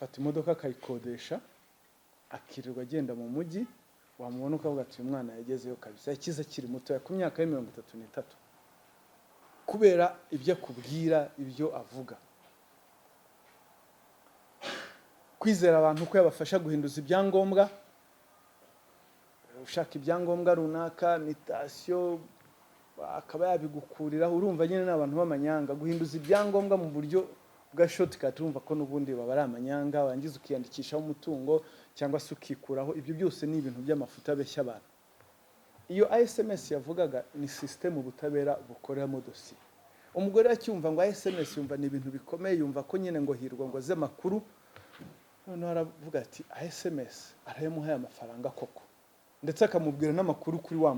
afata imodoka akayikodesha akirirwa agenda mu mujyi, wamubona ukavuga ati uyu mwana yagezeyo kabisa, yakize akiri muto ku myaka ya 33 kubera ibyo akubwira, ibyo avuga. Kwizera abantu ko yabafasha guhinduza ibyangombwa, ushaka ibyangombwa runaka, mutation, akaba yabigukuriraho. Urumva nyine n'abantu b'amanyanga, guhinduza ibyangombwa mu buryo bwa shortcut, urumva ko n'ubundi baba ari amanyanga, wangiza ukiyandikishaho umutungo cyangwa se ukikuraho. Ibyo byose ni ibintu by'amafuta abeshya abantu. Iyo SMS yavugaga ni system ubutabera bukoreramo dosiye. Umugore acyumva ngo SMS yumva ni ibintu bikomeye, yumva ko nyine ngo hirwa ngo aze makuru, none aravuga ati SMS arayamuhaye amafaranga koko, ndetse akamubwira n'amakuru kuri wa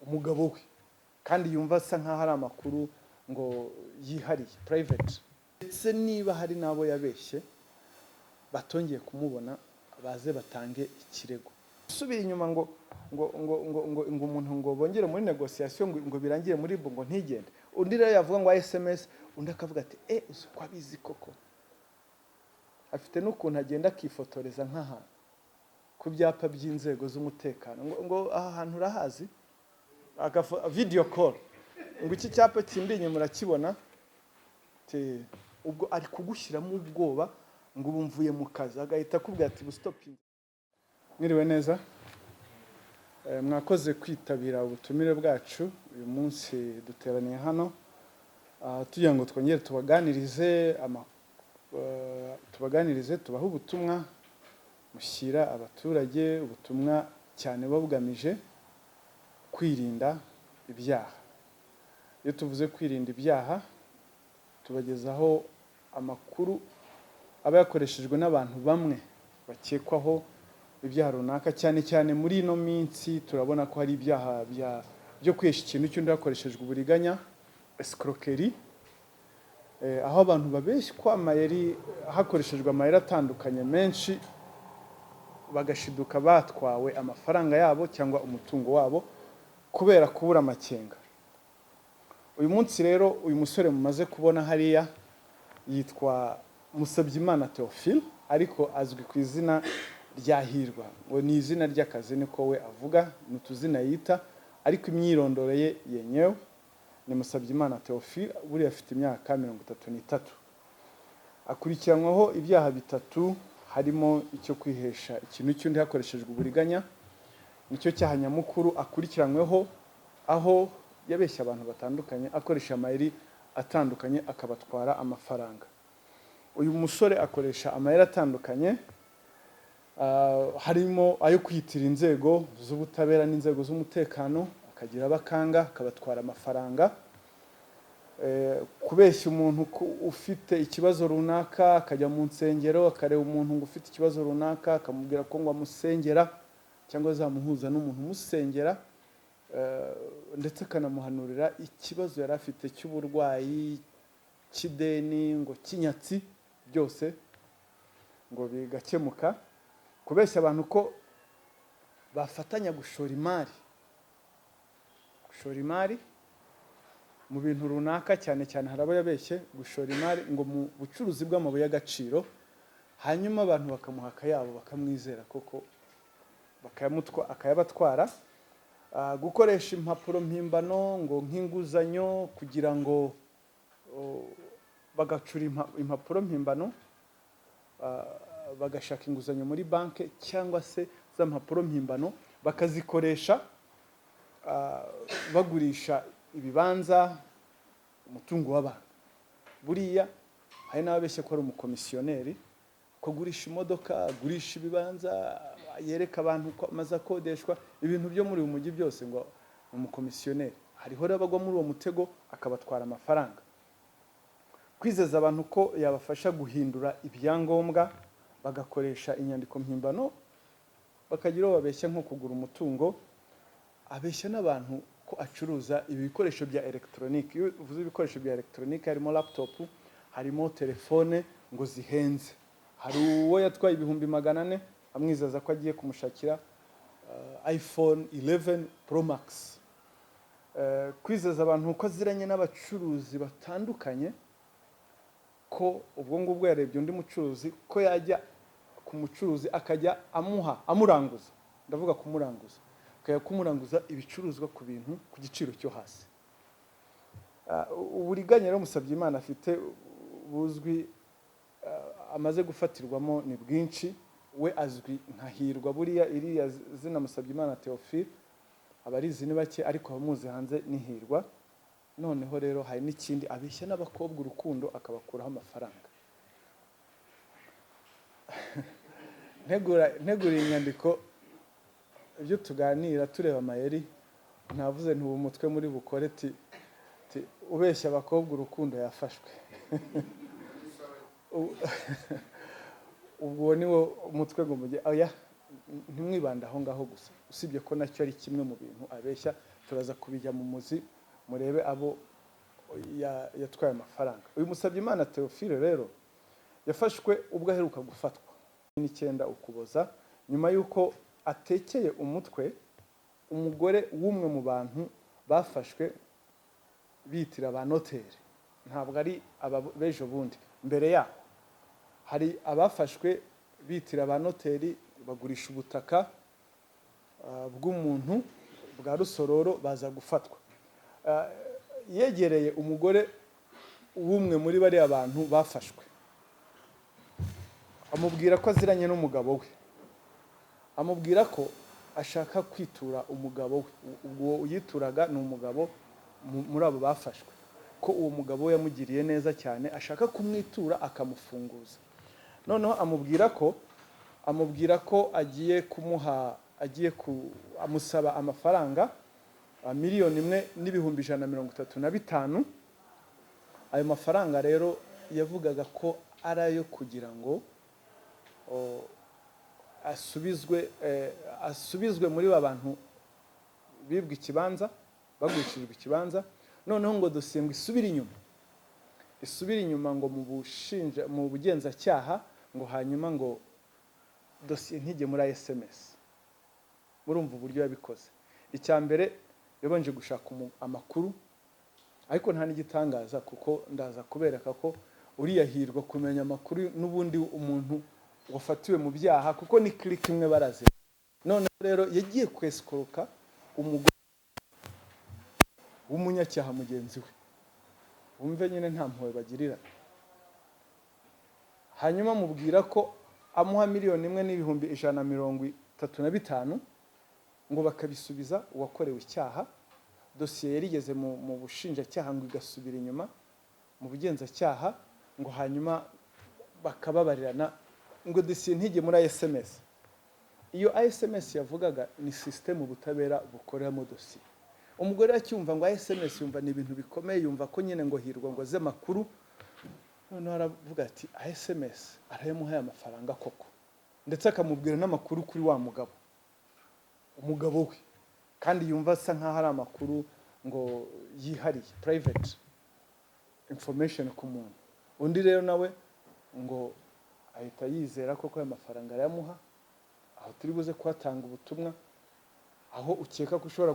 umugabo we, kandi yumva asa nkaho ari amakuru ngo yihariye private. Ndetse niba hari nabo yabeshye batongeye kumubona, baze batange ikirego. Subira inyuma ngo umuntu ngo bongere muri negotiation ngo birangire muri bo ngo ntigende. Undi rero yavuga ngo SMS, undi akavuga ati uko abizi koko. Afite n'ukuntu agenda akifotoreza nk'ahantu ku byapa by'inzego z'umutekano ngo aha hantu urahazi, video call, ngo iki cyapa kindi inyuma murakibona, ubwo ari kugushyiramo ubwoba ngo ubumvuye mu kazi, agahita akubwira ati stoping. Mwiriwe neza, mwakoze kwitabira ubutumire bwacu. Uyu munsi duteraniye hano tugira ngo twongere tubaganirize tubaho ubutumwa mushyira abaturage, ubutumwa cyane babugamije kwirinda ibyaha. Iyo tuvuze kwirinda ibyaha, tubagezaho amakuru aba yakoreshejwe n'abantu bamwe bakekwaho ibyaha runaka. Cyane cyane muri ino minsi turabona ko hari ibyaha byo kwesha ikintu cy'undi hakoreshejwe uburiganya, escroquerie, aho abantu babeshywa amayeri, hakoreshejwe amayeri atandukanye menshi, bagashiduka batwawe amafaranga yabo cyangwa umutungo wabo kubera kubura amakenga. Uyu munsi rero uyu musore mumaze kubona hariya yitwa Musabyimana Theophile, ariko azwi ku izina rya Hirwa, ngo ni izina ry'akazi niko we avuga, n'utuzina yita, ariko imyirondoro ye yenyewe ni Musabyimana Theophile. Buri afite imyaka 33. Akurikiranwaho ibyaha bitatu, harimo icyo kwihesha ikintu cy'undi hakoreshejwe uburiganya, nicyo cyaha nyamukuru akurikiranweho, aho yabeshya abantu batandukanye akoresha amayeri atandukanye akabatwara amafaranga. Uyu musore akoresha amayeri atandukanye, harimo ayo kwitira inzego z'ubutabera n'inzego z'umutekano, akagira abakanga akabatwara amafaranga, kubeshya umuntu ufite ikibazo runaka, akajya mu nsengero akareba umuntu ngo ufite ikibazo runaka akamubwira ko ngo amusengera cyangwa azamuhuza n'umuntu umusengera, ndetse akanamuhanurira ikibazo yari afite cy'uburwayi, cy'ideni, ngo kinyatsi, byose ngo bigakemuka. Kubeshya abantu ko bafatanya gushora imari mu bintu runaka, cyane cyane harabo yabeshye gushora imari ngo mu bucuruzi bw'amabuye y'agaciro, hanyuma abantu bakamuha akayabo bakamwizera koko akayabatwara. Gukoresha impapuro mpimbano ngo nk'inguzanyo, kugira ngo bagacura impapuro mpimbano, bagashaka inguzanyo muri banki, cyangwa se za mpapuro mpimbano bakazikoresha bagurisha ibibanza, umutungo w'abantu. Buriya hari n'ababeshya ko ari umukomisiyoneri, ko gurisha imodoka, gurisha ibibanza, yereka abantu ko amaze akodeshwa, ibintu byo muri uyu mujyi byose ngo ni umukomisiyoneri. Hariho abagwa muri uwo mutego akabatwara amafaranga. Kwizeza abantu ko yabafasha guhindura ibyangombwa, bagakoresha inyandiko mpimbano, bakagira uwo babeshya nko kugura umutungo. Abeshya n'abantu ko acuruza ibi bikoresho bya electronique. Iyo uvuze ibikoresho bya electronique, harimo laptop, harimo telefone ngo zihenze. Hari uwo yatwaye 400 amwizeza ko agiye kumushakira iPhone 11 Pro Max. Kwizeza abantu ko aziranye n'abacuruzi batandukanye, ko ubwo ngubwo yarebye undi mucuruzi ko yajya ku mucuruzi akajya amuranguza, ndavuga kumuranguza, akajya kumuranguza ibicuruzwa ku bintu ku giciro cyo hasi. Uburiganya rero Musabyimana afite buzwi amaze gufatirwamo ni bwinshi. We azwi nka Hirwa, buriya iriya zina Musabyimana Theophile abarizi ni bake, ariko abamuzi hanze ni Hirwa. Noneho rero hari n'ikindi, abeshya n'abakobwa urukundo akabakuraho amafaranga. ntegura inyandiko ibyo tuganira tureba amayeri, ntavuze ntubu umutwe muri bukore ubeshya abakobwa urukundo yafashwe. ubwo ni wo umutwe ngo mujye oya ntimwibanda aho ngaho gusa, usibye ko nacyo ari kimwe mu bintu abeshya. Turaza kubijya mu muzi murebe abo yatwaye amafaranga. Uyu Musabyimana Theophile rero yafashwe ubwo aheruka gufatwa 9 Ukuboza, nyuma yuko atekeye umutwe umugore w'umwe mu bantu bafashwe bitira ba noteri. Ntabwo ari abejo bundi, mbere yaho hari abafashwe bitira ba noteri bagurisha ubutaka bw'umuntu bwa Rusororo, baza gufatwa. Yegereye umugore w'umwe muri bari abantu bafashwe, amubwira ko aziranye n'umugabo we, amubwira ko ashaka kwitura umugabo we. Ubwo uyituraga ni umugabo muri abo bafashwe, ko uwo mugabo we yamugiriye neza cyane, ashaka kumwitura akamufunguza. Noneho amubwira ko agiye kumuha amusaba amafaranga 1,135,000. Ayo mafaranga rero yavugaga ko ari ayo kugira ngo asubizwe muri abantu bibwe ikibanza, bagurishijwe ikibanza. Noneho ngo dosiye ngo isubire inyuma ngo mu bugenzacyaha, ngo hanyuma ngo dosiye ntijye muri SMS. Murumva uburyo yabikoze. Icya mbere yabanje gushaka amakuru, ariko nta n'igitangaza kuko ndaza kubereka ko uriya Hirwa kumenya amakuru n'ubundi umuntu wafatiwe mu byaha, kuko ni click imwe baraze. None rero yagiye kwesikoruka umugore w'umunyacyaha mugenzi we, wumve nyine nta mpuhwe bagirira. Hanyuma mubwira ko amuha 1,135,000 ngo bakabisubiza uwakorewe icyaha. Dosiye yarigeze mu bushinjacyaha ngo igasubira inyuma mu bugenzacyaha, ngo hanyuma bakababarirana ngo dosiye ntijye muri SMS. Iyo SMS yavugaga ni system ubutabera bukoreramo dosiye. Umugore acyumva ngo SMS yumva ni ibintu bikomeye, yumva ko nyine ngo Hirwa ngo aze makuru. Noneho aravuga ati SMS arayamuhaye amafaranga koko, ndetse akamubwira n'amakuru kuri wa umugabo we, kandi yumva asa nkaho ari amakuru ngo yihariye, private information ku muntu. Undi rero nawe ngo ahita yizera koko ayo mafaranga arayamuha. Aho turi buze kwatanga ubutumwa, aho ukeka ko ushobora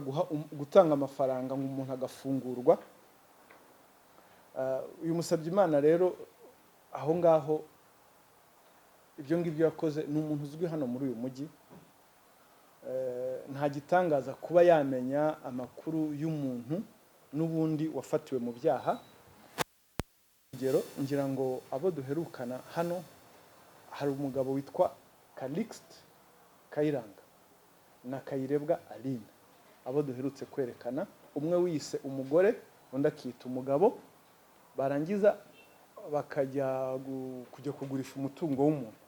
gutanga amafaranga ngo umuntu agafungurwa. Uyu Musabyimana rero aho ngaho ibyo ngibyo yakoze ni umuntu uzwi hano muri uyu mujyi. Nta gitangaza kuba yamenya amakuru y'umuntu n'ubundi wafatiwe mu byaha. Ngira ngo abo duherukana hano hari umugabo witwa Calixte Kayiranga na Kayirebwa Aline, abo duherutse kwerekana. Umwe wise umugore, undi akita umugabo, barangiza bakajya kugurisha umutungo w'umuntu,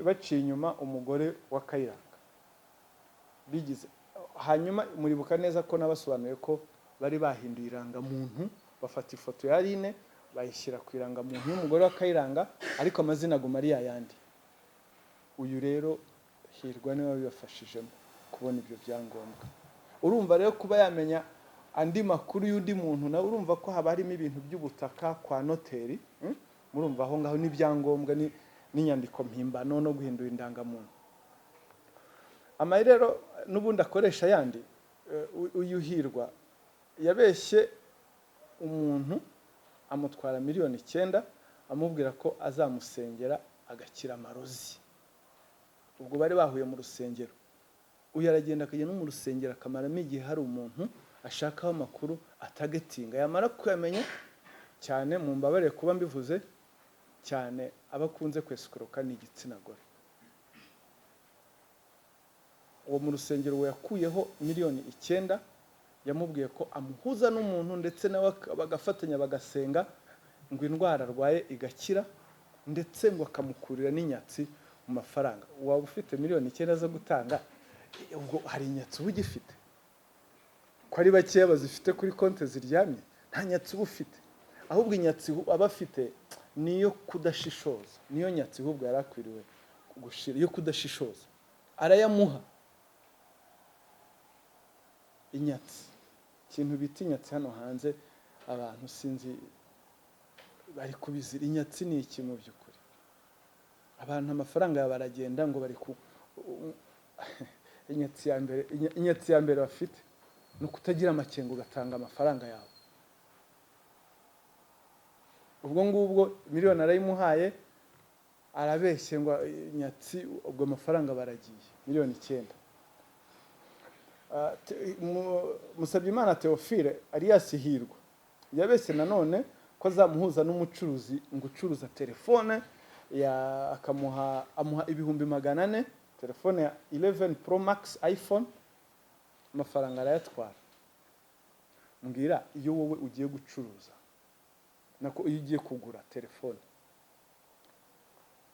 baciye inyuma umugore wa Kayiranga bigize. Hanyuma muribuka neza ko nabasobanuye ko bari bahinduye irangamuntu, bafata ifoto ya Aline bayishyira ku irangamuntu y'umugore wa Kayiranga, ariko amazina aguma ari yayandi. Uyu rero Hirwa niwe wabibafashijemo kubona ibyo byangombwa. Urumva rero kuba yamenya andi makuru y'undi muntu, na urumva ko haba harimo ibintu by'ubutaka kwa noteri. Murumva aho ngaho n'ibyangombwa n'inyandiko mpimbano no guhindura indangamuntu. Rero n'ubundi akoresha yandi. Uyu Hirwa yabeshye umuntu amutwara miliyoni 9 amubwira ko azamusengera agakira amarozi. Ubwo bari bahuye mu rusengero, uyu aragenda akajya no mu rusengero akamaramo igihe hari umuntu ashakaho amakuru atagetinga, yamara kuyamenya cyane, mu mbabare kuba mbivuze cyane, abakunze kwesikuroka ni igitsina gore. Uwo mu rusengero we yakuyeho miliyoni 9, yamubwiye ko amuhuza n'umuntu ndetse nawe bagafatanya bagasenga ngo indwara arwaye igakira, ndetse ngo akamukurira n'inyatsi mu mafaranga. Waba ufite miliyoni 9 zo gutanga, ubwo hari inyatsi uba ugifite? Ko ari bakeya bazifite kuri konti ziryamye, nta nyatsi uba ufite. Ahubwo inyatsi aba afite niyo kudashishoza, niyo nyatsi ahubwo yarakwiriwe gushira, yo kudashishoza. Arayamuha inyatsi. Ikintu bita inyatsi hano hanze abantu sinzi bari kubizira. Inyatsi ni iki mu by'ukuri? Abantu amafaranga baragenda ngo bari ku inyatsi ya mbere bafite no kutagira amakengo ugatanga amafaranga yawe. Ubwo ngubwo miliyoni arayimuhaye, arabeshye ngo inyatsi, ubwo amafaranga baragiye miliyoni 9. Musabyimana Theophile alias Hirwa yabese nanone ko azamuhuza n'umucuruzi ngo ucuruza telefone amuha ibihumbi 400, telefone ya 11 Pro Max iPhone, amafaranga arayatwara. Mbwira, iyo wowe ugiye gucuruza nako iyo ugiye kugura telefone,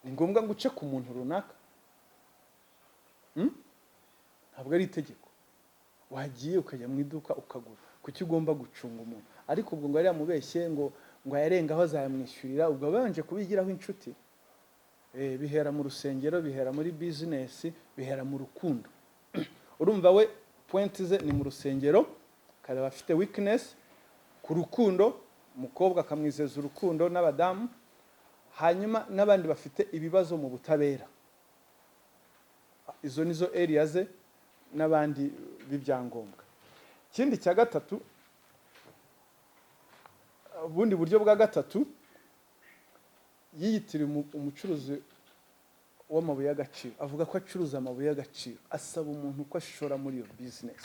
ni ngombwa ngo uce ku muntu runaka? Ntabwo ari itegeko. Wagiye ukajya mu iduka ukagura, kuki ugomba gucunga umuntu? Ariko ubwo ngo ari yamubeshye ngo yarengaho azayamwishyurira, ubwo babanje kubigiraho inshuti. Bihera mu rusengero, bihera muri business, bihera mu rukundo. Urumva we point ze ni mu rusengero, kare bafite weakness ku rukundo, umukobwa akamwizeza urukundo n'abadamu, hanyuma n'abandi bafite ibibazo mu butabera. Izo nizo area ze n'abandi b'ibyangombwa. Ikindi cya gatatu, ubundi buryo bwa gatatu, yiyitiriye umucuruzi w'amabuye y'agaciro. Avuga ko acuruza amabuye y'agaciro, asaba umuntu ko ashora muri iyo business.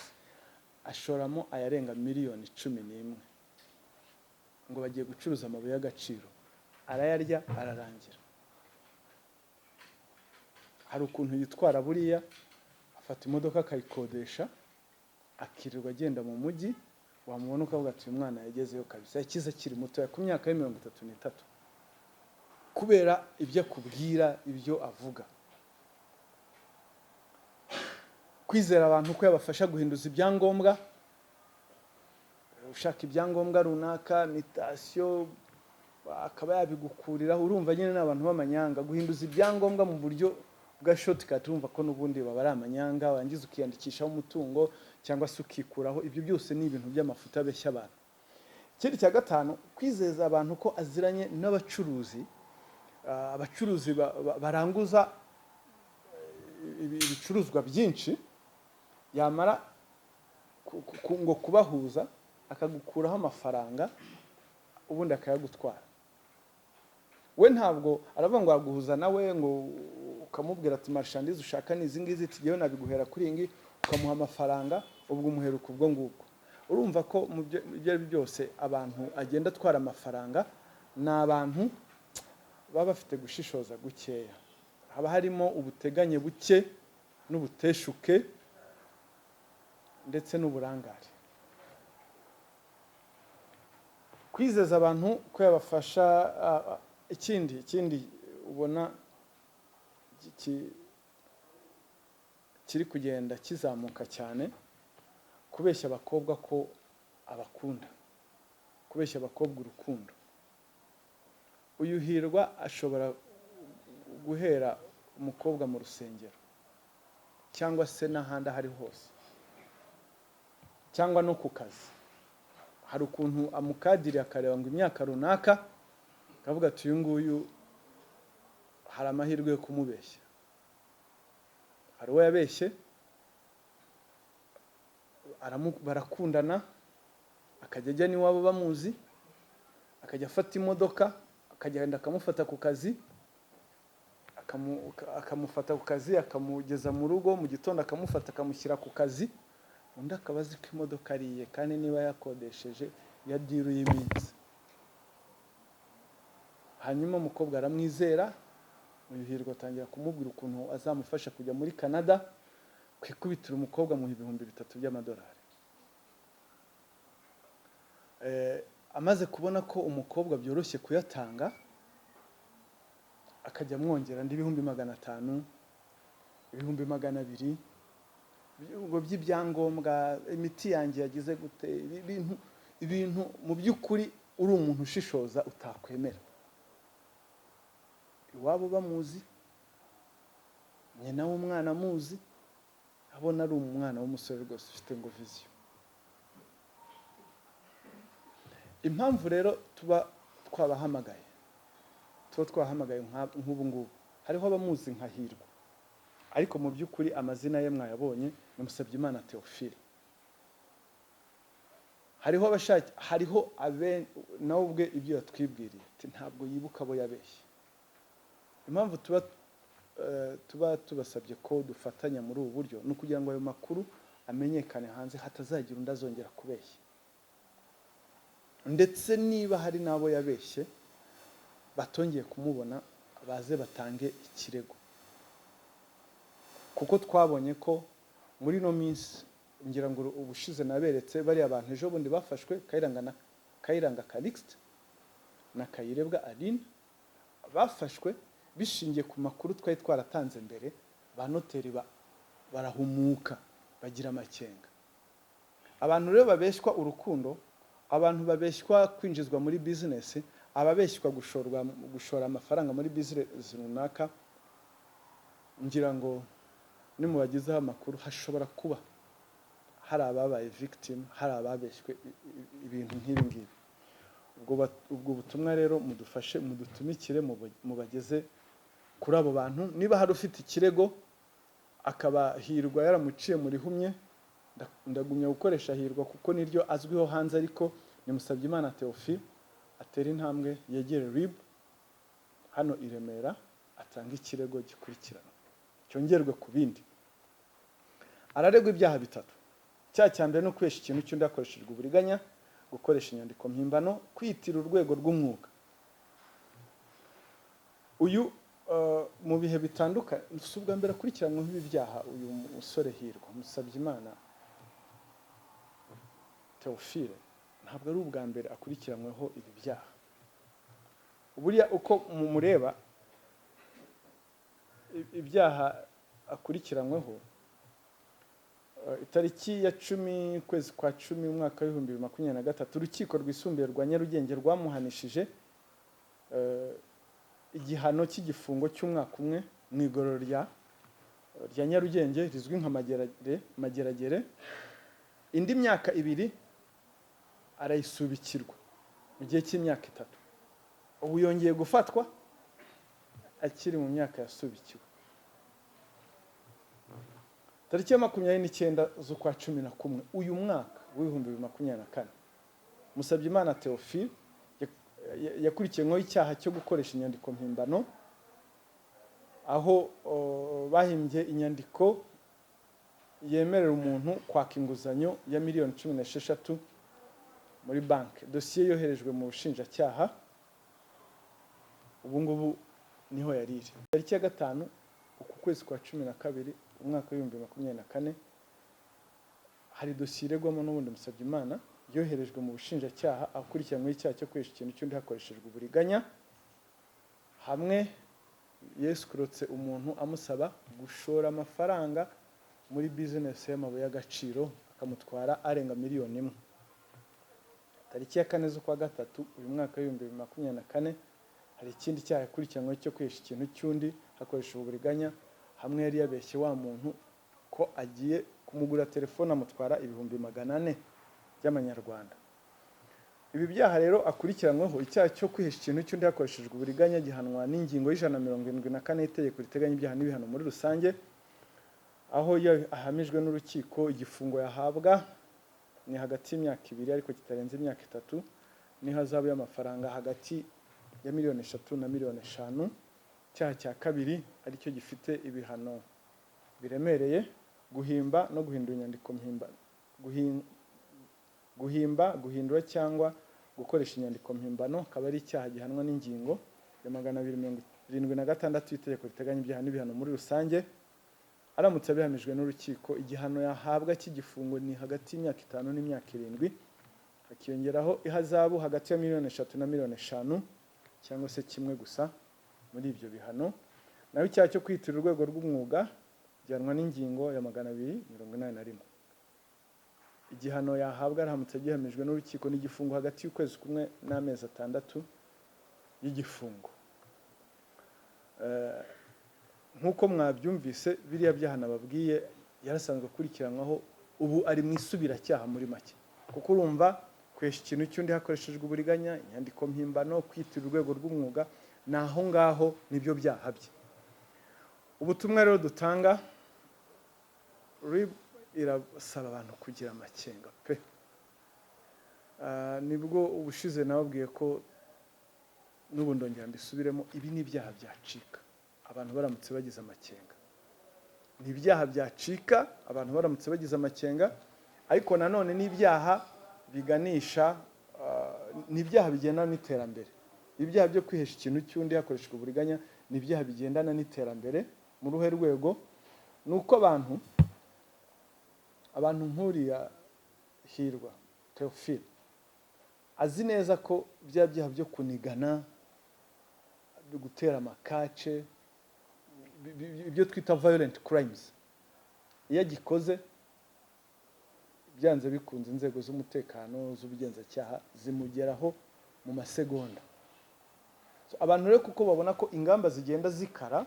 Ashoramo ayarenga miliyoni 11 ngo bagiye gucuruza amabuye y'agaciro. Arayarya ararangira. Hari ukuntu yitwara buriya, afata imodoka akayikodesha, akirirwa agenda mu mujyi, wamubona ukavuga ati uyu mwana yagezeyo kabisa, yakize akiri muto, ya ku myaka ya 33, kubera ibyo akubwira, ibyo avuga. Kwizera abantu ko yabafasha guhinduza ibyangombwa, ushaka ibyangombwa runaka, mutation, akaba yabigukuriraho. Urumva nyine n'abantu b'amanyanga, guhinduza ibyangombwa mu buryo bwa shortcut. Urumva ko n'ubundi baba ari amanyanga, wangiza ukiyandikishaho umutungo cyangwa se ukikuraho. Ibyo byose ni ibintu by'amafuta abeshya abantu. Ikindi cya gatanu, kwizeza abantu ko aziranye n'abacuruzi, abacuruzi baranguza ibicuruzwa byinshi, yamara ngo kubahuza akagukuraho amafaranga, ubundi akayagutwara. We ntabwo aravuga ngo aguhuza nawe, ngo ukamubwira ati marchandise ushaka ni izi ngizi, tigewe nabiguhera kuri ingi, ukamuha amafaranga, ubwo umuheruka ubwo ngubwo. Urumva ko mu byo byose abantu agenda atwara amafaranga ni abantu baba bafite gushishoza gukeya. Haba harimo ubuteganye buke n'ubuteshuke ndetse n'uburangare. Kwizeza abantu ko yabafasha. Ikindi ubona kiri kugenda kizamuka cyane, kubeshya abakobwa ko abakunda, kubeshya abakobwa urukundo. Uyu Hirwa ashobora guhera umukobwa mu rusengero cyangwa se n'ahandi ahari hose, cyangwa no ku kazi. Hari ukuntu amukadiri akareba ngo imyaka runaka, akavuga ati uyu nguyu hari amahirwe yo kumubeshya. Hari uwo yabeshye, barakundana, akajya ajya n'iwabo bamuzi, akajya afata imodoka akagenda akamufata ku kazi, akamufata ku kazi akamugeza mu rugo, mu gitondo akamufata akamushyira ku kazi, undi akaba azi ko imodoka ariye kandi niba yakodesheje ya diru y'iminsi. Hanyuma umukobwa aramwizera, Hirwa atangira kumubwira ukuntu azamufasha kujya muri Canada, kwikubitira umukobwa mu 3,000 by'amadolari. Amaze kubona ko umukobwa byoroshye kuyatanga, akajya amwongera 500,000, 200,000, ngo by'ibyangombwa, imiti yanjye yagize gute, ibintu mu by'ukuri uri umuntu ushishoza utakwemera. Iwabo bamuzi, nyina w'umwana amuzi, abona ari umwana w'umusore rwose ufite ngo vision. Impamvu rero tuba twabahamagaye nk'ubu ngubu, hariho abamuzi nka Hirwa, ariko mu by'ukuri amazina ye mwayabonye ni Musabyimana Theophile. hariho nawe ubwe ibyo yatwibwiriye ati ntabwo yibuka abo yabeshye. Impamvu tuba tubasabye ko dufatanya muri ubu buryo ni ukugira ngo ayo makuru amenyekane hanze, hatazagira undi azongera kubeshya. Ndetse niba hari n'abo yabeshye batongeye kumubona, baze batange ikirego, kuko twabonye ko muri no minsi, ngira ngo ubushize naberetse bari abantu ejo bundi bafashwe, Kayiranga Calixte na Kayirebwa Aline, bafashwe bishingiye ku makuru twari twaratanze mbere. Ba noteri barahumuka, bagira amakenga. Abantu rero babeshywa urukundo, abantu babeshywa kwinjizwa muri business, ababeshywa gushora amafaranga muri business runaka, ngira ngo nimubagizeho amakuru hashobora kuba hari ababaye victim, hari ababeshywe ibintu nk'ibi ngibi. Ubwo butumwa rero mudufashe, mudutumikire, mubageze kuri abo bantu. Niba hari ufite ikirego akaba Hirwa yaramuciye muri humye, ndagumya gukoresha Hirwa kuko niryo azwiho hanze, ariko ni Musabyimana Theophile. Atera intambwe yegere RIB hano i Remera, atanga ikirego gikurikirana, cyongerwe ku bindi. Araregwa ibyaha bitatu. Cya mbere no kwesha ikintu cy'undi hakoreshejwe uburiganya, gukoresha inyandiko mpimbano, kwitira urwego rw'umwuga. Uyu mu bihe bitandukanye, subwa mbere akurikiranyweho ibi byaha, uyu musore Hirwa Musabyimana Theophile ntabwo ari ubwa mbere akurikiranyweho ibi byaha. Buriya uko mumureba ibyaha akurikiranyweho, itariki ya 10 kwezi kwa 10 umwaka wa 2023, urukiko rwisumbuye rwa Nyarugenge rwamuhanishije igihano cy'igifungo cy'umwaka umwe mu igororo rya Nyarugenge rizwi nka Mageragere. Indi myaka 2 arayisubikirwa mu gihe cy'imyaka 3. Ubu yongeye gufatwa akiri mu myaka yasubikiwe. Tariki ya 29 z'ukwa 11 uyu mwaka wa 2024, Musabyimana Theophile yakurikiyeho icyaha cyo gukoresha inyandiko mpimbano, aho bahimbye inyandiko yemerera umuntu kwaka inguzanyo ya miliyoni 16 muri banki. Dosiye yoherejwe mu bushinjacyaha, ubu ngubu niho yariri. Tariki ya 5 uku kwezi kwa 12 umwaka wa 2024, hari dosiye iregwamo n'ubundi Musabyimana yoherejwe mu bushinjacyaha akurikiranyweho icyaha cyo kwesha ikintu cy'undi hakoreshejwe uburiganya, hamwe yeskurotse umuntu amusaba gushora amafaranga muri business y'amabuye y'agaciro, akamutwara arenga miliyoni 1. Tariki ya 4 z'ukwa 3 uyu mwaka wa 2024, hari ikindi cyaha yakurikiranyweho cyo kwesha ikintu cy'undi hakoreshejwe uburiganya, hamwe yari yabeshye wa muntu ko agiye kumugura telefone amutwara 400,000 by'amanyarwanda. Ibi byaha rero akurikiranyweho, icyaha cyo kwihesha ikintu cy'undi hakoreshejwe uburiganya gihanwa n'ingingo y'174 y'itegeko riteganya ibyaha n'ibihano muri rusange, aho ahamijwe n'urukiko igifungo yahabwa ni hagati y'imyaka 2 ariko kitarenze imyaka 3, n'ihazabu y'amafaranga hagati ya miliyoni 3 na miliyoni 5. Icyaha cya kabiri aricyo gifite ibihano biremereye, guhimba no guhindura inyandiko mpimbano. Guhindura cyangwa gukoresha inyandiko mpimbano akaba ari icyaha gihanwa n'ingingo ya 276 y'itegeko riteganya ibyaha n'ibihano muri rusange. Aramutse abihamijwe n'urukiko, igihano yahabwa cy'igifungo ni hagati y'imyaka 5 n'imyaka 7, hakiyongeraho ihazabu hagati ya miliyoni 3 na miliyoni 5 cyangwa se kimwe gusa muri ibyo bihano. Naho icyaha cyo kwitirira urwego rw'umwuga gihanwa n'ingingo ya 281. Igihano yahabwa aramutse agihamijwe n'urukiko n'igifungo hagati y'ukwezi kumwe n'amezi 6 y'igifungo. Nkuko mwabyumvise, biriya byaha nababwiye yarasanzwe akurikiranwaho, ubu ari mu isubiracyaha muri make, kuko urumva kwesha ikintu cy'undi hakoreshejwe uburiganya, inyandiko mpimbano, kwitirira urwego rw'umwuga, naho ngaho nibyo byaha bye. Ubutumwa rero dutanga, RIB irasaba abantu kugira amakenga pe. Nibwo ubushize nababwiye ko n'ubu ndongera mbisubiremo, ibi ni ibyaha byacika abantu baramutse bagize amakenga. Ni ibyaha byacika abantu baramutse bagize amakenga, ariko nanone ni ibyaha biganisha, ni ibyaha bigendana n'iterambere. Ibyaha byo kwihesha ikintu cy'undi hakoreshejwe uburiganya ni ibyaha bigendana n'iterambere mu ruhe rwego. Nuko abantu nk'uriya Hirwa Theophile azi neza ko bya byaha byo kunigana, gutera amakace, ibyo twita violent crimes, iyo agikoze byanze bikunze inzego z'umutekano z'ubugenzacyaha zimugeraho mu masegonda. Abantu rero kuko babona ko ingamba zigenda zikara,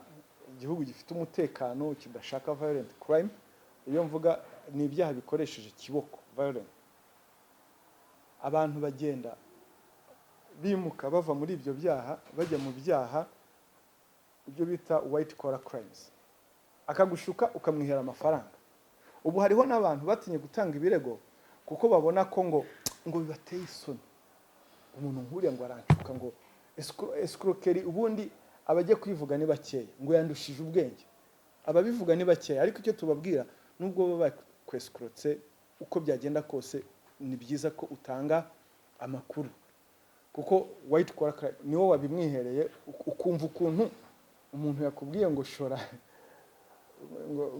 igihugu gifite umutekano kidashaka violent crime, iyo mvuga ni ibyaha bikoresheje kiboko, violent, abantu bagenda bimuka bava muri ibyo byaha bajya mu byaha ibyo bita white collar crimes, akagushuka ukamwihera amafaranga. Ubu hariho n'abantu batinye gutanga ibirego kuko babona ko ngo bibateye isoni. Umuntu nkuriya ngo aranshuka, ngo escroquerie, ubundi abajye kwivuga ni bakeya, ngo yandushije ubwenge. Ababivuga ni bakeya, ariko icyo tubabwira nubwo baba kwescrotse uko byagenda kose, ni byiza ko utanga amakuru, kuko white collar crime niwo wabimwihereye, ukumva ukuntu umuntu yakubwiye ngo shora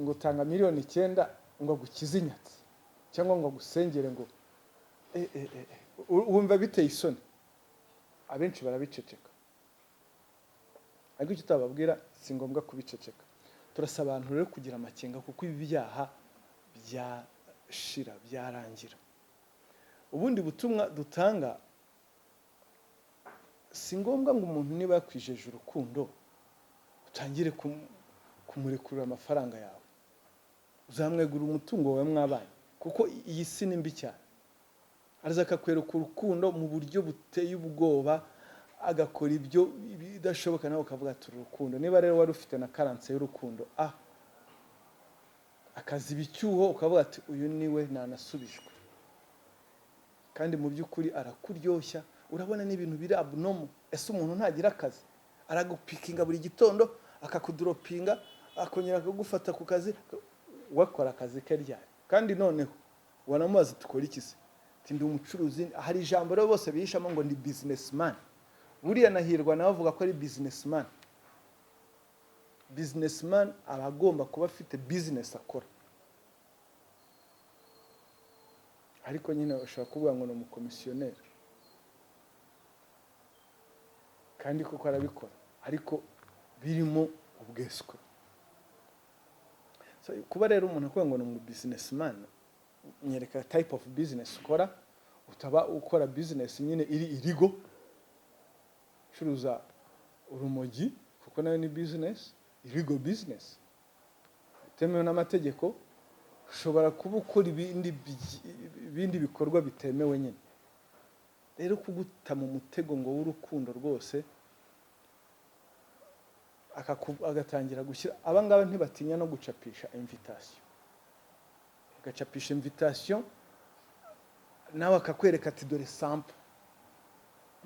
ngo tanga miliyoni 9 ngo agukize inyatsi cyangwa ngo agusengere, ngo wumva biteye isoni. Abenshi barabiceceka, ariko icyo tutababwira si ngombwa kubiceceka. Turasaba abantu rero kugira amakenga, kuko ibi byaha byashira, byarangira. Ubundi butumwa dutanga, si ngombwa ngo umuntu niba yakwijeje urukundo utangire kumurekurira amafaranga yawe, uzamwegura umutungo wawe mwabanye, kuko iyi si ni mbi cyane. Araza akakwereka urukundo mu buryo buteye ubwoba, agakora ibyo bidashoboka, nawe ukavuga ati urukundo. Niba rero wari ufite na karanse y'urukundo, akaziba icyuho ukavuga ati uyu niwe nanasubijwe, kandi mu by'ukuri arakuryoshya. Urabona n'ibintu biri abnormal. Ese umuntu ntagira akazi, aragupikinga buri gitondo, akakudoropinga, akongera akagufata ku kazi, wakora akazi ke ryari? Kandi noneho wanamubaza tukora iki se? Ndi umucuruzi. Hari ijambo rero bose bihishamo ngo ndi businessman. Buriya nahirwa nawe avuga ko ari businessman. Businessman aba agomba kuba afite business akora, ariko nyine ushobora kuvuga ngo ni umukomisiyoneri, kandi koko arabikora, ariko birimo ubweswe. Kuba rero umuntu avuga ngo ni umu businessman, nyereka type of business ukora. Utaba ukora business nyine iri irigo, curuza urumogi, kuko nayo ni business, irigo business bitemewe n'amategeko. Ushobora kuba ukora ibindi bikorwa bitemewe nyine. Rero kuguta mu mutego ngo w'urukundo rwose, agatangira gushyira, abangaba ntibatinya no gucapisha invitation, agacapisha invitation nawe akakwereka ati dore sample,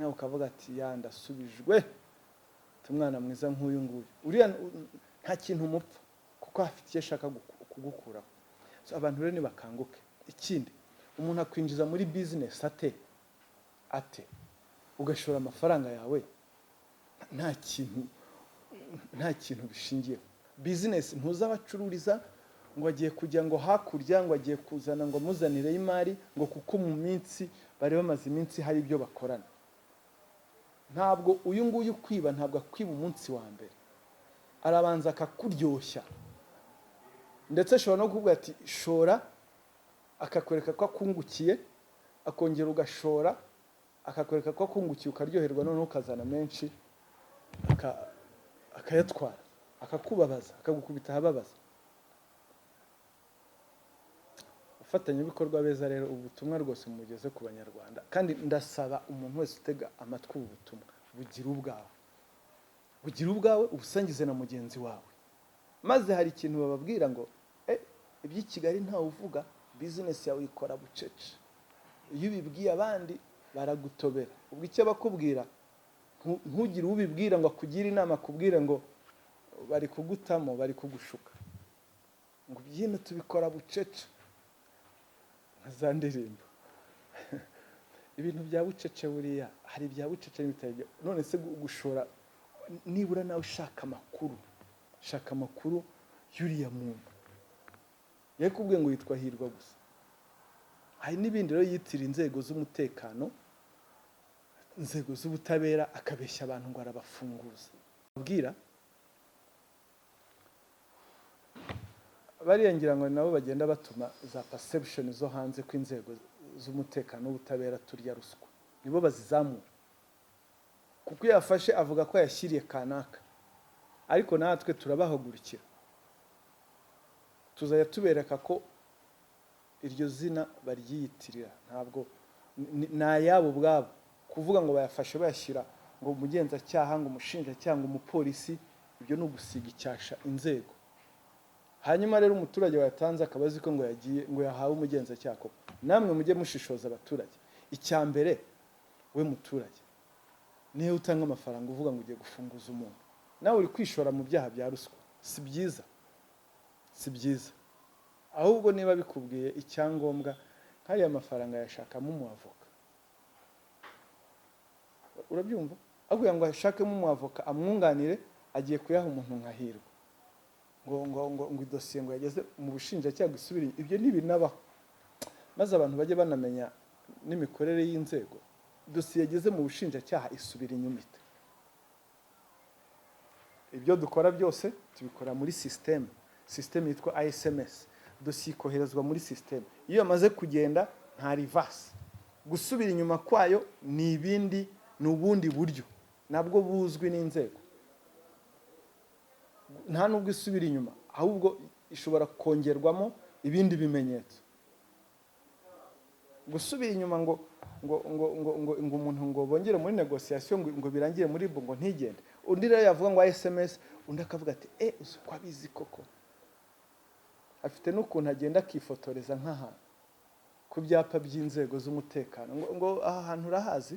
nawe ukavuga ati ya ndasubijwe, umwana mwiza nk'uyu nguyu, uriya nta kintu umupfa kuko afite icyo ashaka kugukuraho. So abantu rero nibakanguke. Ikindi, umuntu akwinjiza muri business ate ugashora amafaranga yawe nta kintu bishingiyeho. Business ntuzabacururiza ngo agiye kujya ngo hakurya ngo agiye kuzana ngo muzanire y'imari ngo kuko mu minsi bari bamaze iminsi hari ibyo bakorana. Ntabwo uyu nguyu kwiba, ntabwo akwiba umunsi wa mbere, arabanza akakuryoshya, ndetse ashobora no kuvuga ati shora, akakwereka ko akungukiye, akongera ugashora, akakwereka ko akungukiye, ukaryoherwa, noneho ukazana menshi, akayatwara, akakubabaza, akagukubita ahababaza. Abafatanyabikorwa beza rero, ubutumwa rwose mugeze ku Banyarwanda, kandi ndasaba umuntu wese utega amatwi ubu butumwa, bugira ubwawe ubusangize na mugenzi wawe. Maze hari ikintu bababwira ngo iby'i Kigali ntawe uvuga, business yawe ikora bucece. Iyo ubibwiye abandi baragutobera. Ubwo icyo bakubwira ntugire ubibwira ngo akugire inama, akubwire ngo bari kugutamo, bari kugushuka, ngo byino tubikora bucece. Za ndirimbo ibintu bya bucece, buriya hari ibya bucece n'ibitari. None se gushora, nibura nawe shaka amakuru y'uriya muntu, yakubwiye ngo yitwa Hirwa gusa. Hari n'ibindi rero yitira inzego z'umutekano, inzego z'ubutabera, akabeshya abantu ngo arabafunguza. Abwira bariyongera ngo nabo bagenda batuma za perception zo hanze ko inzego z'umutekano n'ubutabera turya ruswa, nibo bazizamura. Kuko yafashe avuga ko yashyiriye kanaka, ariko natwe turabahagurukira, tuzajya tubereka ko iryo zina baryiyitirira, ntabwo n'ayabo ubwabo. Kuvuga ngo bayafashe bayashyira ngo umugenzacyaha, ngo umushinjacyaha, ngo umupolisi, ibyo ni ugusiga icyasha inzego. Hanyuma rero umuturage wayatanze akaba azi ko ngo yagiye ngo yahawe umugenzacyaha. Namwe mujye mushishoza abaturage. Icya mbere, we muturage, niyo utanga amafaranga uvuga ngo ugiye gufunguza umuntu, nawe uri kwishora mu byaha bya ruswa. Si byiza. Ahubwo niba bikubwiye icyangombwa, nk'ariya mafaranga yashakamo umuavoka, urabyumva? Aguye ngo ashakemo umuavoka amwunganire, agiye kuyaha umuntu nka Hirwa, ngo idosiye ngo yageze mu bushinjacyaha isubire. Ibyo ntibinabaho. Maze abantu bajye banamenya n'imikorere y'inzego. Dosiye yageze mu bushinjacyaha isubira inyuma ite? Ibyo dukora byose tubikora muri system yitwa ISMS. Dosiye ikoherezwa muri system. Iyo yamaze kugenda nta reverse. Gusubira inyuma kwayo ni ubundi buryo nabwo buzwi n'inzego. Nta nubwo isubira inyuma, ahubwo ishobora kongerwamo ibindi bimenyetso. Gusubira inyuma ngo umuntu ngo bongere muri negotiation ngo birangire muri bo ngo ntigende. Undi rero yavuga ngo SMS, undi akavuga ati uzi ko abizi koko. Afite n'ukuntu agenda akifotoreza nk'ahantu ku byapa by'inzego z'umutekano, ngo aha hantu urahazi,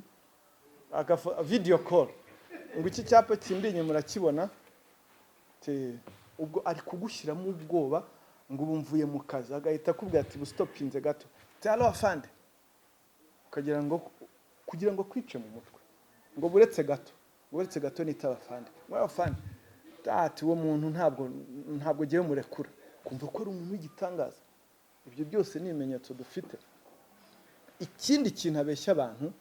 video call, ngo iki cyapa kindi inyuma urakibona. Ubwo ari kugushyiramo ubwoba ngo ubumvuye mu kazi, agahita akubwira ati stopinze gato, talo afande, kugira ngo kwice mu mutwe, ngo buretse gato nitaba afande, ngo afande ati uwo muntu ntabwo giye murekura, kumva ko ari umuntu w'igitangaza. Ibyo byose ni ibimenyetso dufite. Ikindi kintu abeshya abantu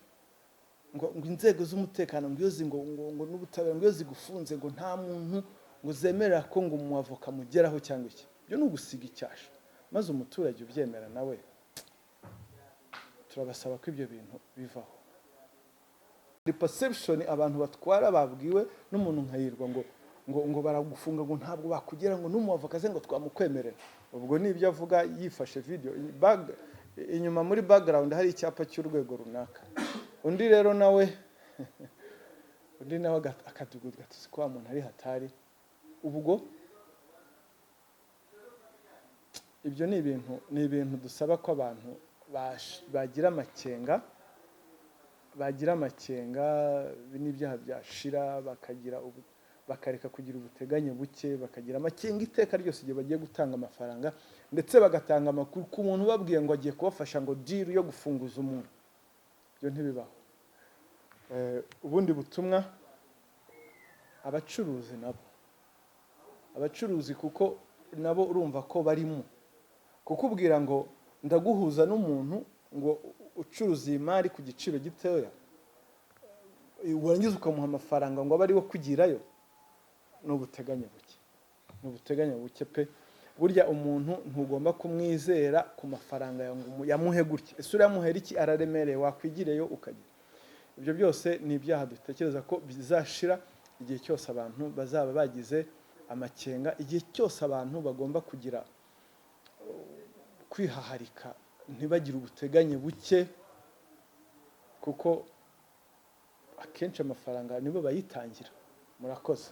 ngo inzego z'umutekano ngo n'ubutabera ngo zigufunze ngo nta muntu ngo zemerera ko ngo umuavoka mugeraho cyangwa iki. Byo ni ugusiga icyasha. Maze umuturage ubyemera nawe turabasaba ko ibyo bintu bivaho. Perception abantu batwara babwiwe n'umuntu nka Hirwa ngo baragufunga ngo ntabwo bakugera ngo n'umuavoka ze ngo twamukwemerera. Ubwo nibyo avuga yifashe video inyuma muri background hari icyapa cy'urwego runaka. Undi rero nawe akadugudu gatuzi ko umuntu ari hatari. Ubwo ibyo ni ibintu dusaba ko abantu bagira amakenga bagira amakenga n'ibyaha byashira bakareka kugira ubuteganye buke, bakagira amakenga iteka ryose igihe bagiye gutanga amafaranga, ndetse bagatanga amakuru ku muntu babwiye ngo agiye kubafasha ngo deal yo gufunguza umuntu. Ibyo ntibibaho. Ubundi butumwa, abacuruzi nabo, abacuruzi kuko nabo urumva ko barimo kukubwira ngo ndaguhuza n'umuntu ngo ucuruza imari ku giciro gitoya, warangiza ukamuha amafaranga ngo abe ari wo kugirayo, n'ubuteganya buke, n'ubuteganya buke pe. Burya umuntu ntugomba kumwizera ku mafaranga yamuhe gutya. Ese uramuhera iki? Araremereye, wakwigireyo ukagira. Ibyo byose ni ibyaha dutekereza ko bizashira igihe cyose abantu bazaba bagize amakenga, igihe cyose abantu bagomba kugira kwihaharika, ntibagire ubuteganye buke, kuko akenshi amafaranga nibo bayitangira. Murakoze.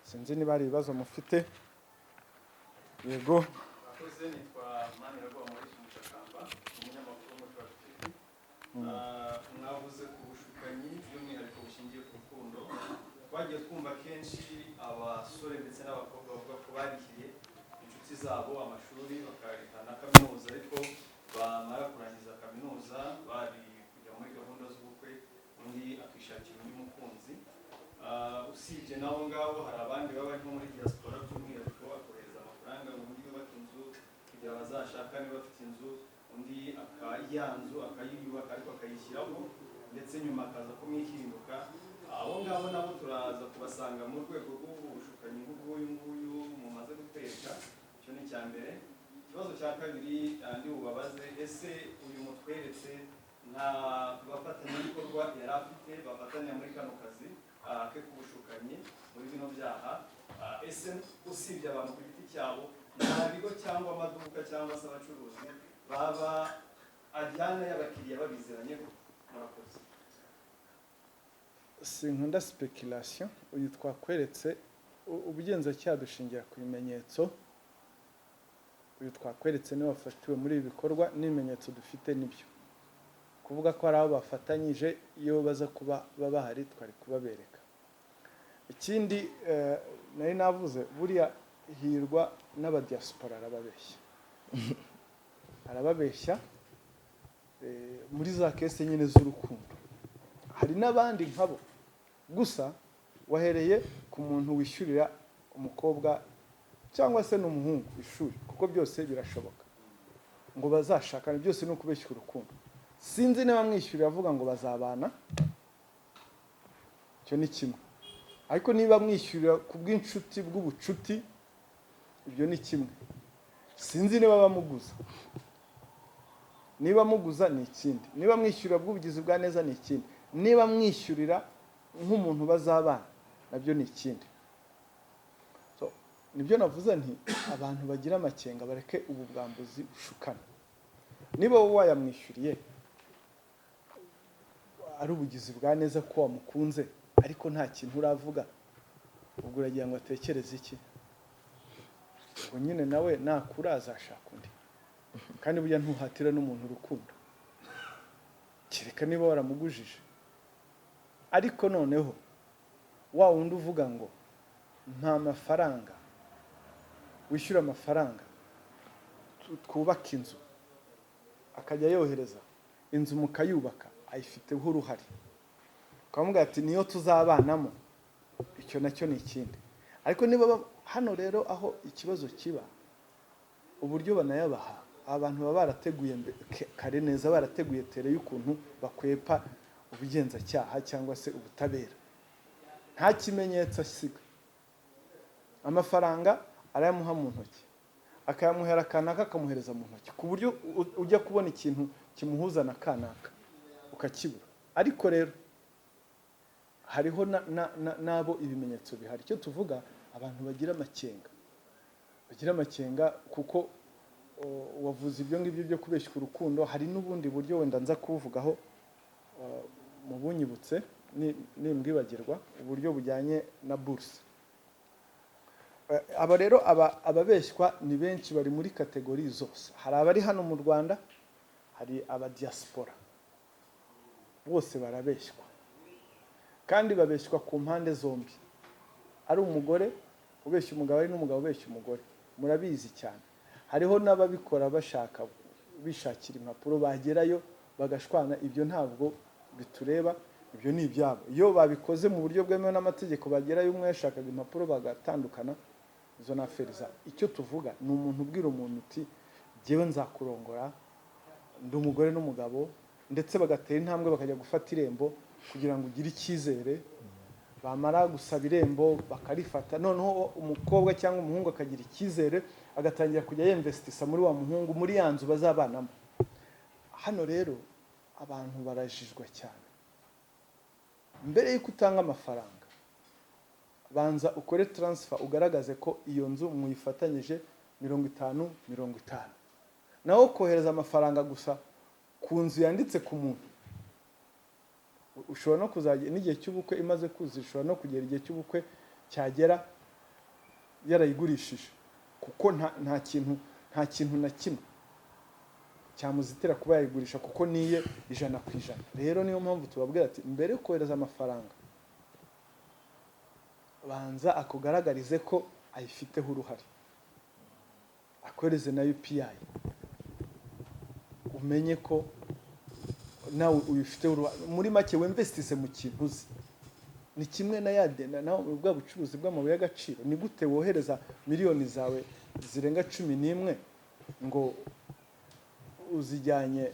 Sinzi niba hari ibibazo mufite. Yego. Murakoze. Nitwa Maniragwa Maurice Mushakamba, umunyamakuru muri Rwanda. Mwavuze ku bushukanyi by'umwihariko bushingiye ku rukundo. Twagiye twumva kenshi abasore ndetse n'abakobwa bavuga ko barihiye inshuti zabo amashuri bakarihana kaminuza, ariko bamara kurangiza kaminuza bari kujya muri gahunda z'ubukwe, undi akishakira undi mukunzi. Usibye naho ngabo hari abandi baba nko muri diaspora by'umwihariko akohereza amafaranga mu buryo bafite inzu kugira bazashakane bafite inzu, undi akayanzu akayiyubaka ariko akayishyiraho, ndetse nyuma akaza kumwihinduka. Abo ngabo nabo turaza kubasanga mu rwego rw'ubushukanyi bw'uyu nguyu mumaze guteka. Icyo ni icya mbere. Ikibazo cya kabiri ndi bubabaze, ese uyu mutweretse nta bafatanyabikorwa yari afite bafatanya muri kano kazi ke k'ubushukanyi muri bino byaha? Ese usibye abantu ku giti cyabo, nta bigo cyangwa amaduka cyangwa se abacuruzi baba ajyana y'abakiriya babiziranyeho? Murakoze. Sinkunda speculation. Uyu twakweretse ubugenzacyaha dushingira ku bimenyetso. Uyu twakweretse niwe wafatiwe muri ibi bikorwa, n'ibimenyetso dufite nibyo. Kuvuga ko ari abo bafatanyije, iyo baza kuba bahari twari kubabereka. Ikindi nari navuze, buriya hirwa n'abadiaspora arababeshya. Arababeshya muri za kese nyine z'urukundo. Hari n'abandi nkabo, gusa wahereye ku muntu wishyurira umukobwa cyangwa se n'umuhungu ishuri, kuko byose birashoboka ngo bazashakane, byose ni ukubeshya urukundo. Sinzi niba mwishyurira avuga ngo bazabana, icyo ni kimwe. Ariko niba mwishyurira ku bw'inshuti bw'ubucuti, ibyo ni kimwe. Sinzi niba bamuguza. Niba muguza ni ikindi. Niba mwishyurira bw'ubugizi bwa neza ni ikindi. Niba mwishyurira nk'umuntu bazabana, nabyo ni ikindi. So nibyo navuze nti abantu bagira amakenga bareke ubu bwambuzi bushukana. Niba wowe wayamwishyuriye ari ubugizi bwa neza ko wamukunze, ariko nta kintu uravuga, ubwo uragira ngo atekereze iki? Ubwo nyine nawe nakura azashaka undi. Kandi burya ntuhatira n'umuntu urukundo, kereka niba waramugujije. Ariko noneho wa wundi uvuga ngo nta mafaranga, wishyura amafaranga twubaka inzu, akajya yohereza inzu mukayubaka, ayifiteho uruhare, ukamubwira ati niyo tuzabanamo, icyo nacyo ni ikindi. Ariko niba hano rero aho ikibazo kiba, uburyo banayabaha, abantu baba barateguye kare neza, barateguye tere y'ukuntu bakwepa ubugenzacyaha cyangwa se ubutabera. Nta kimenyetso asiga, amafaranga arayamuha mu ntoki, akayamuhera kanaka akamuhereza mu ntoki, ku buryo ujya kubona ikintu kimuhuza na kanaka ukakibura. Ariko rero hariho nabo ibimenyetso bihari. Icyo tuvuga, abantu bagira amakenga, kuko wavuze ibyo ngibyo byo kubeshya urukundo. Hari n'ubundi buryo wenda nza kuvugaho mu bunyibutse nimbwibagirwa, uburyo bujyanye na bourse. Aba rero ababeshywa ni benshi, bari muri kategori zose. Hari abari hano mu Rwanda, hari aba diaspora. bose barabeshywa kandi babeshywa ku mpande zombi, ari umugore ubeshya umugabo ari n'umugabo ubeshya umugore, murabizi cyane. Hariho n'ababikora bishakira impapuro, bagerayo bagashwana, ibyo ntabwo bitureba, ibyo ni ibyabo. Iyo babikoze mu buryo bwemewe n'amategeko, bagerayo umwe yashakaga impapuro bagatandukana, izo na aferi zabo. Icyo tuvuga ni umuntu ubwira umuntu uti jyewe nzakurongora, ndi umugore n'umugabo, ndetse bagatera intambwe bakajya gufata irembo kugira ngo ugire icyizere, bamara gusaba irembo bakarifata, noneho umukobwa cyangwa umuhungu akagira icyizere, agatangira kujya yinvestisa muri wa muhungu, muri ya nzu bazabanamo. Hano rero abantu barajijwa cyane. Mbere y'uko utanga amafaranga, banza ukore transfer, ugaragaze ko iyo nzu muyifatanyije 50-50. Naho kohereza amafaranga gusa ku nzu yanditse ku muntu, ushobora no kuzajya n'igihe cy'ubukwe imaze kuzuza, ushobora no kugera igihe cy'ubukwe cyagera yarayigurishije, kuko nta kintu na kimwe cyamuzitira kuba yayigurisha, kuko niye 100%. Rero niyo mpamvu tubabwira ati mbere yo kohereza amafaranga, banza akugaragarize ko ayifiteho uruhare, akohereze na UPI, umenye ko nawe uyifiteho uruhare. Muri make wemvestise mu kintu uzi. Ni kimwe na yadena nawe ubwa bucuruzi bw'amabuye y'agaciro. Ni gute wohereza miliyoni zawe zirenga 11 ngo uzijyanye,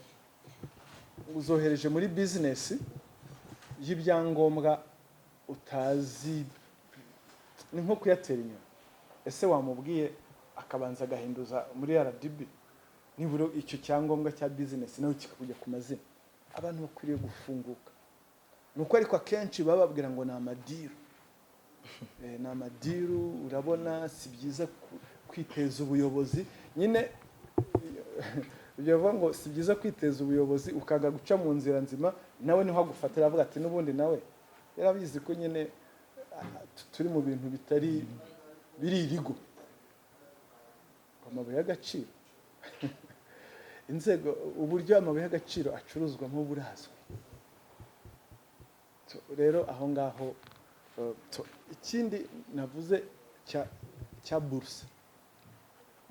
uzohereje muri business y'ibyangombwa utazi, ni nko kuyatera inyuma. Ese wamubwiye akabanza agahinduza muri RDB, niburo icyo cyangombwa cya business nawe kikakujya ku mazina? Abantu bakwiriye gufunguka. Nuko ariko akenshi bababwira ngo ni amadiru. Ni amadiru, urabona si byiza kwiteza ubuyobozi. Nyine bivuga ngo si byiza kwiteza ubuyobozi ukaga guca mu nzira nzima, nawe niho agufatira avuga ati n'ubundi nawe yarabizi ko nyine turi mu bintu bitari biri irigo. Amabuye y'agaciro inzego, uburyo amabuye y'agaciro acuruzwamo burazwi. Rero aho ngaho ikindi navuze cya bourse,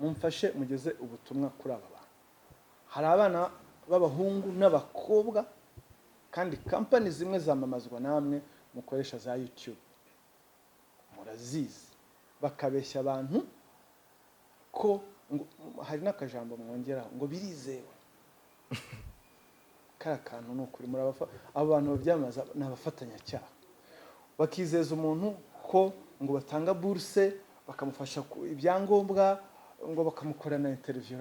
mumfashe mugeze ubutumwa kuri aba bantu. Hari abana b'abahungu n'abakobwa, kandi company zimwe zamamazwa namwe mukoresha za YouTube, murazizi, bakabeshya abantu ko hari n'akajambo mwongeraho ngo birizewe. Kara kantu n'ukuri abo bantu babyamaza n'abafatanyacyaha, bakizeza umuntu ko ngo batanga bourse, bakamufasha ibyangombwa, ngo bakamukorana interview.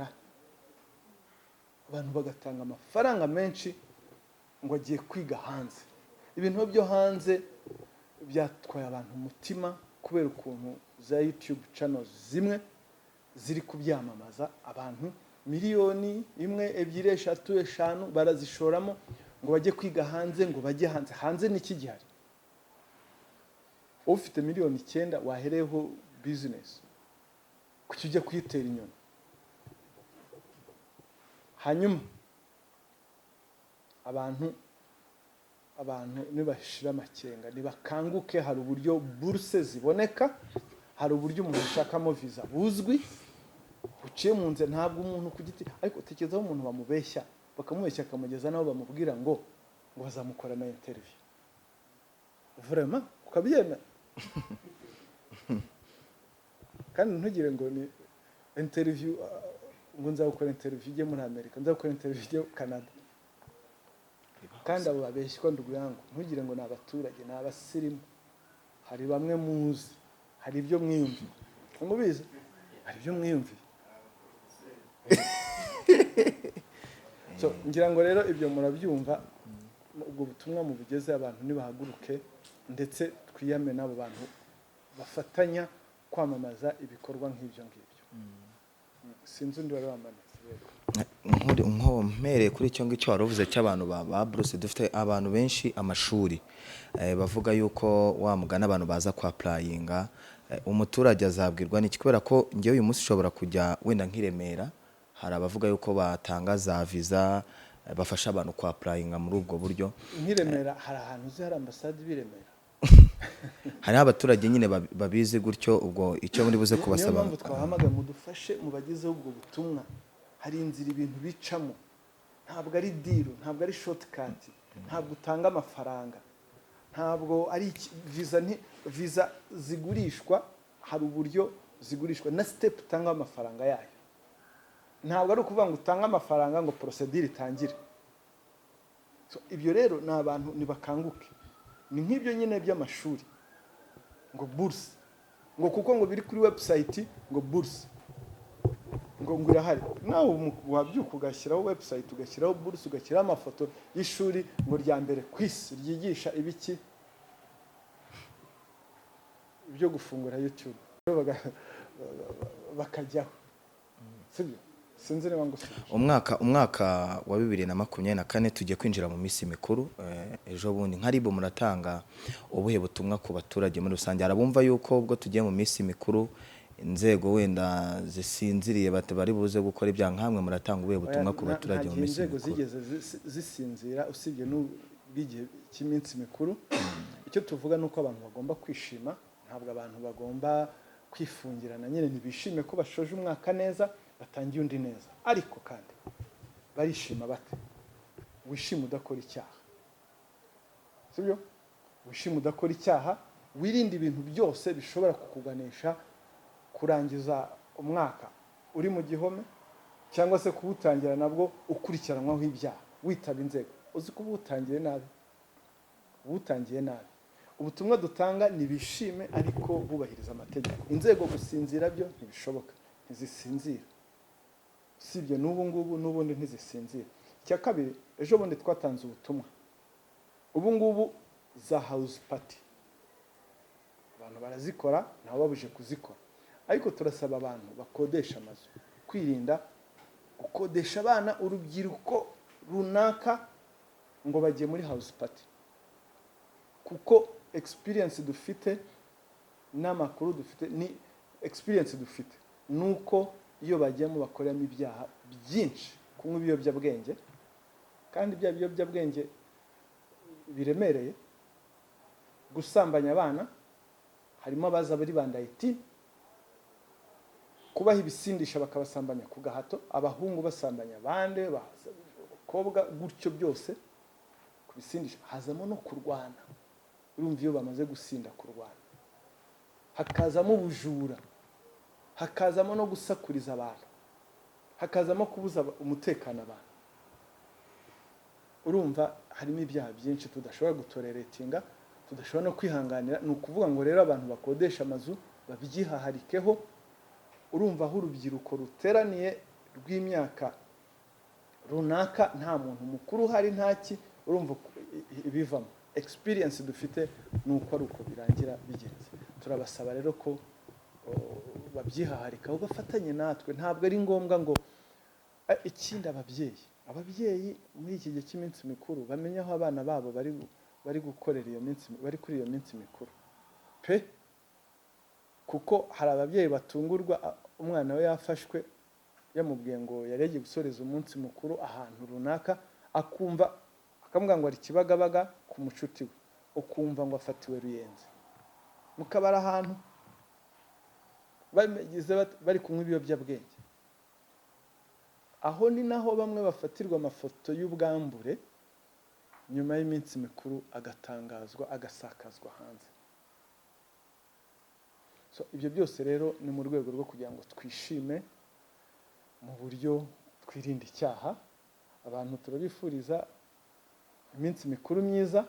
Abantu bagatanga amafaranga menshi ngo agiye kwiga hanze. Ibintu byo hanze byatwaye abantu umutima, kubera ukuntu za YouTube channels zimwe ziri kubyamamaza. Abantu miliyoni 1, 2, 3, 5 barazishoramo ngo bajye kwiga hanze, ngo bajye hanze. Hanze n'iki gihari? Ufite miliyoni 9 wahereho business, kuki ujya kwitera inyoni? Hanyuma abantu nibashira amakenga, nibakanguke. Hari uburyo bourse ziboneka, hari uburyo umuntu ushakamo visa buzwi, uciye mu nze. Ntabwo umuntu ku giti, ariko tekerezaho umuntu bamubeshya, bakamubeshya akamugeza naho bamubwira ngo bazamukora na interview. Vraiment ukabyemera? Kandi ntugire ngo ni interview, ngo nzakora interview ijye muri Amerika, nzakora interview ijye Canada. Kandi abo babeshywa nduguyango, ntugire ngo ni abaturage, ni abasirimu. Hari bamwe muzi, hari ibyo mwiyumviye. Mubizi? Hari ibyo mwiyumviye. So ngira ngo rero ibyo murabyumva, ubwo butumwa mubugeze abantu nibahaguruke, ndetse twiyame n'abo bantu bafatanya kwamamaza ibikorwa nk'ibyo ngibyo. Sinzi undi wari wamanitse. Nkomere kuri icyo ngicyo waruvuze cy'abantu ba bourse. Dufite abantu benshi amashuri bavuga yuko wamugana abantu baza kwa applyinga, umuturage azabwirwa n'iki? Kubera ko ngiye uyu munsi ushobora kujya wenda nk'Iremera, hari abavuga yuko batanga za visa bafasha abantu kwa applyinga muri ubwo buryo. nk'Iremera hari ahantu uzi hari ambasade b'Iremera Hari abaturage nyine babizi gutyo, ubwo icyo muri buze niyo kubasaba mpamvu twahamagaye mudufashe mubagezeho ubwo butumwa. Hari inzira ibintu bicamo, ntabwo ari deal, ntabwo ari shortcut, ntabwo utanga amafaranga, ntabwo ari visa zigurishwa. Hari uburyo zigurishwa na step utanga amafaranga yayo. Ntabwo ari ukuvuga ngo utanga amafaranga ngo procedure itangire. Ibyo rero ni abantu nibakanguke. Ni nk'ibyo nyine by'amashuri ngo bourse, ngo kuko ngo biri kuri website ngo bourse ngo irahari, nawe wabyuka ugashyiraho website, ugashyiraho bourse, ugashyiraho amafoto y'ishuri ngo rya mbere ku isi ryigisha ibiki byo gufungura YouTube bakajyaho, sibyo? Sinzi niba ngo umwaka wa 2024 tugiye kwinjira mu minsi mikuru. Ejo bundi nka RIB muratanga ubuhe butumwa ku baturage muri rusange? Arabumva yuko ubwo tugiye mu minsi mikuru inzego wenda zisinziriye bari buze gukora ibya nkamwe, muratanga ubuhe butumwa ku baturage mu minsi mikuru? Inzego zigeze zisinzira usibye n'ubw'igihe cy'iminsi mikuru. Icyo tuvuga nuko abantu bagomba kwishima, ntabwo abantu bagomba kwifungirana. Nyine ntibishime ko bashoje umwaka neza, batangiye undi neza, ariko kandi barishima bate? Wishima udakora icyaha, sibyo? Wishima udakora icyaha, wirinde ibintu byose bishobora kukuganisha kurangiza umwaka uri mu gihome, cyangwa se kuwutangira nabwo ukurikiranwaho ibyaha, witaba inzego. Uzi ko ubutangiye nabi. Ubutumwa dutanga ni bishime ariko bubahiriza amategeko. Inzego gusinzira byo ntibishoboka, ntizisinzira. Sibyo n'ubu ngubu n'ubundi ntizisinzira. Icya kabiri, ejo bundi twatanze ubutumwa. Ubu ngubu za house party abantu barazikora, ntawe babuje kuzikora, ariko turasaba abantu bakodesha amazu kwirinda gukodesha abana, urubyiruko runaka ngo bagiye muri house party, kuko experience dufite n'amakuru dufite ni experience dufite nuko iyo bajyamo bakoramo ibyaha byinshi, kunywa ibiyobyabwenge, kandi bya biyobyabwenge biremereye, gusambanya abana, harimo abaza bari bandaye iti, kubaha ibisindisha bakabasambanya ku gahato, abahungu basambanya abandi, abakobwa gutyo byose kubisindisha. Hazamo no kurwana, urumva iyo bamaze gusinda kurwana, hakazamo ubujura, hakazamo no gusakuriza abantu, hakazamo kubuza umutekano abantu. Urumva harimo ibyaha byinshi tudashobora gutoleretinga, tudashobora no kwihanganira. Ni ukuvuga ngo rero abantu bakodesha amazu babyihaharikeho. Urumva aho urubyiruko ruteraniye rw'imyaka runaka, nta muntu mukuru hari ntaki, urumva ibivamo. Experience dufite nuko ari uko birangira bigenze. Turabasaba rero ko babyihaharikaho, bafatanye natwe. Ntabwo ari ngombwa ngo ikindi ababyeyi muri iki gihe cy'iminsi mikuru bamenye aho abana babo bari gukorera iyo minsi, bari kuri iyo minsi mikuru pe, kuko hari ababyeyi batungurwa umwana we yafashwe, yamubwiye ngo yaregiye gusoreza umunsi mukuru ahantu runaka, akumva akamubwira ngo ari Kibagabaga ku mucuti we, ukumva ngo afatiwe Ruyenzi, mukabara ahantu bari kunywa ibiyobyabwenge. Aho ni naho bamwe bafatirwa amafoto y'ubwambure, nyuma y'iminsi mikuru agatangazwa, agasakazwa hanze. Ibyo byose rero ni mu rwego rwo kugira ngo twishime mu buryo twirinda icyaha. Abantu turabifuriza iminsi mikuru myiza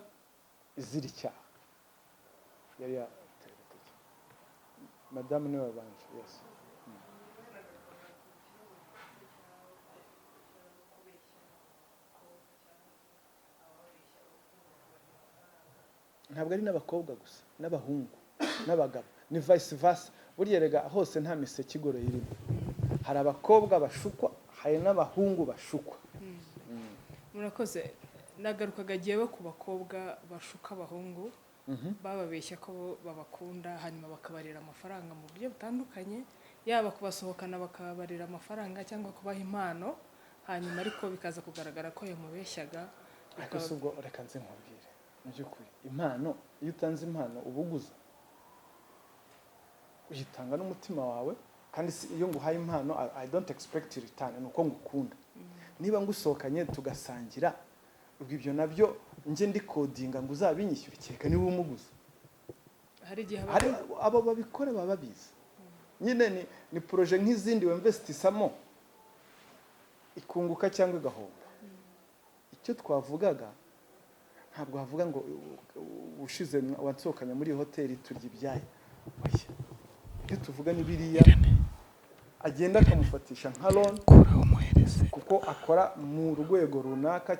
izira icyaha. Madamu niwe wabanje. Yes. Ntabwo ari n'abakobwa gusa, n'abahungu n'abagabo, ni vice versa. Burya rega hose nta miseke igoroye irimo. Hari abakobwa bashukwa, hari n'abahungu bashukwa. Murakoze. Nagarukaga giyewe ku bakobwa bashuka abahungu, bababeshya ko babakunda, hanyuma bakabarira amafaranga mu buryo butandukanye, yaba kubasohokana bakabarira amafaranga cyangwa kubaha impano, hanyuma ariko bikaza kugaragara ko yamubeshyaga ariko si ubwo reka nze nkubwire mu by'ukuri impano iyo utanze impano uba uguza uyitanga n'umutima wawe kandi iyo nguhaye impano I don't expect return ni uko ngukunda niba ngusohokanye tugasangira ubwo ibyo nabyo nje ndi kodinga ngo uzabinyishyure kereka niba umuguza hari igihe abo babikore baba babizi nyine ni projet nk'izindi wemvestisamo ikunguka cyangwa igahomba icyo twavugaga ntabwo havuga ngo ushize wansohokanye muri hoteli turya ibyayi ibyo tuvuga ni biriya agenda akamufatisha nka loan kuko akora mu rwego runaka